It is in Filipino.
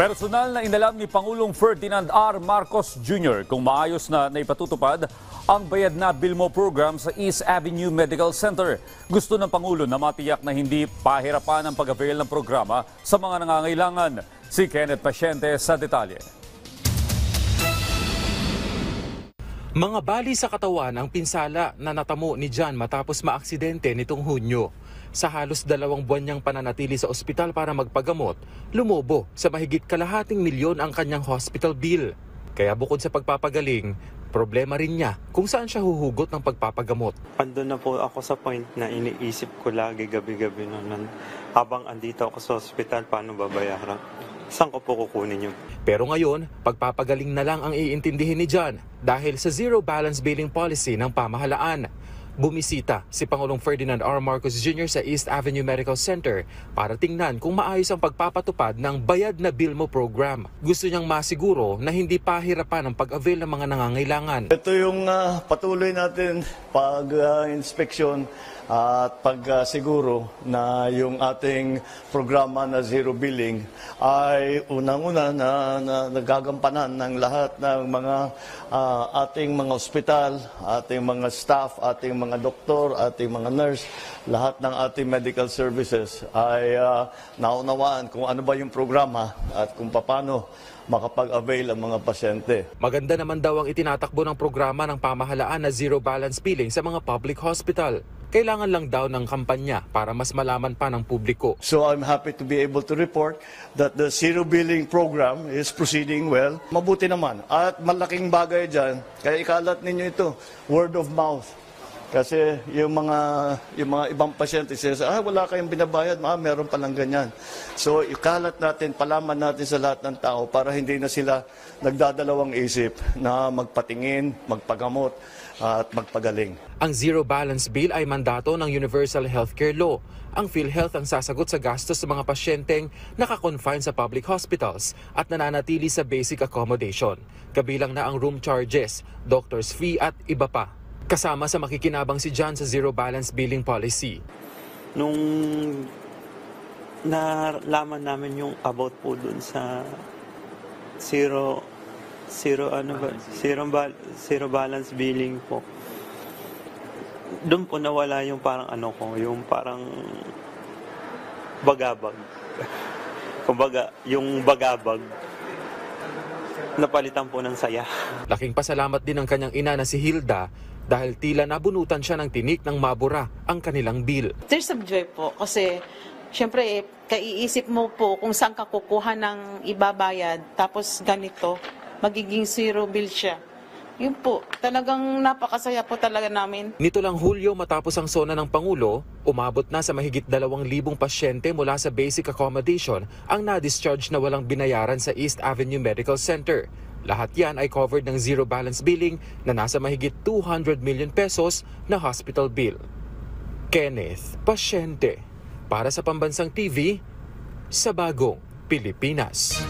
Personal na inalam ni Pangulong Ferdinand R. Marcos Jr. kung maayos na naipatutupad ang bayad na Bilmo program sa East Avenue Medical Center. Gusto ng Pangulo na matiyak na hindi pahirapan ang pag-avail ng programa sa mga nangangailangan. Si Kenneth Pasyente sa detalye. Mga bali sa katawan ang pinsala na natamo ni John matapos maaksidente nitong Hunyo. Sa halos 2 buwan niyang pananatili sa ospital para magpagamot, lumobo sa mahigit kalahating milyon ang kanyang hospital bill. Kaya bukod sa pagpapagaling, problema rin niya kung saan siya huhugot ng pagpapagamot. Andun na po ako sa point na iniisip ko lagi gabi-gabi noon. Habang andito ako sa ospital, paano babayaran? Saan ko po kukunin yun? Pero ngayon, pagpapagaling na lang ang iintindihin ni John dahil sa zero balance billing policy ng pamahalaan. Bumisita si Pangulong Ferdinand R. Marcos Jr. sa East Avenue Medical Center para tingnan kung maayos ang pagpapatupad ng bayad na Bilmo program. Gusto niyang masiguro na hindi pahirapan ang pag-avail ng mga nangangailangan. Ito yung patuloy natin pag-inspeksyon at pagsiguro na yung ating programa na zero billing ay unang-una na nagagampanan ng lahat ng mga ating mga ospital, ating mga staff, ating mga doktor, ating mga nurse, lahat ng ating medical services ay naunawaan kung ano ba yung programa at kung paano makapag-avail ang mga pasyente. Maganda naman daw ang itinatakbo ng programa ng pamahalaan na zero balance billing sa mga public hospital. Kailangan lang daw ng kampanya para mas malaman pa ng publiko. So I'm happy to be able to report that the zero billing program is proceeding well. Mabuti naman at malaking bagay dyan, kaya ikalat ninyo ito, word of mouth. Kasi yung mga ibang pasyente sinasabi, wala kayong binabayad, meron palang ganyan. So ikalat natin, palaman natin sa lahat ng tao para hindi na sila nagdadalawang isip na magpatingin, magpagamot at magpagaling. Ang zero balance bill ay mandato ng Universal Healthcare Law. Ang PhilHealth ang sasagot sa gastos sa mga pasyenteng nakakonfine sa public hospitals at nananatili sa basic accommodation. Kabilang na ang room charges, doctor's fee at iba pa. Kasama sa makikinabang si John sa zero balance billing policy. Nung nalaman namin yung about po dun sa zero balance billing po, doon po nawala yung parang yung parang bagabag. Kumbaga, yung bagabag napalitan po ng saya. Laking pasalamat din ng kanyang ina na si Hilda dahil tila nabunutan siya ng tinik ng mabura ang kanilang bill. There's some joy po kasi syempre kaiisip mo po kung saan ka kukuha ng ibabayad tapos ganito, magiging zero bill siya. Yun po, talagang napakasaya po talaga namin. Nito lang Hulyo matapos ang sona ng Pangulo, umabot na sa mahigit 2,000 pasyente mula sa basic accommodation ang na-discharge na walang binayaran sa East Avenue Medical Center. Lahat yan ay covered ng zero balance billing na nasa mahigit 200 million pesos na hospital bill. Kenneth Pasyente para sa Pambansang TV sa Bagong Pilipinas.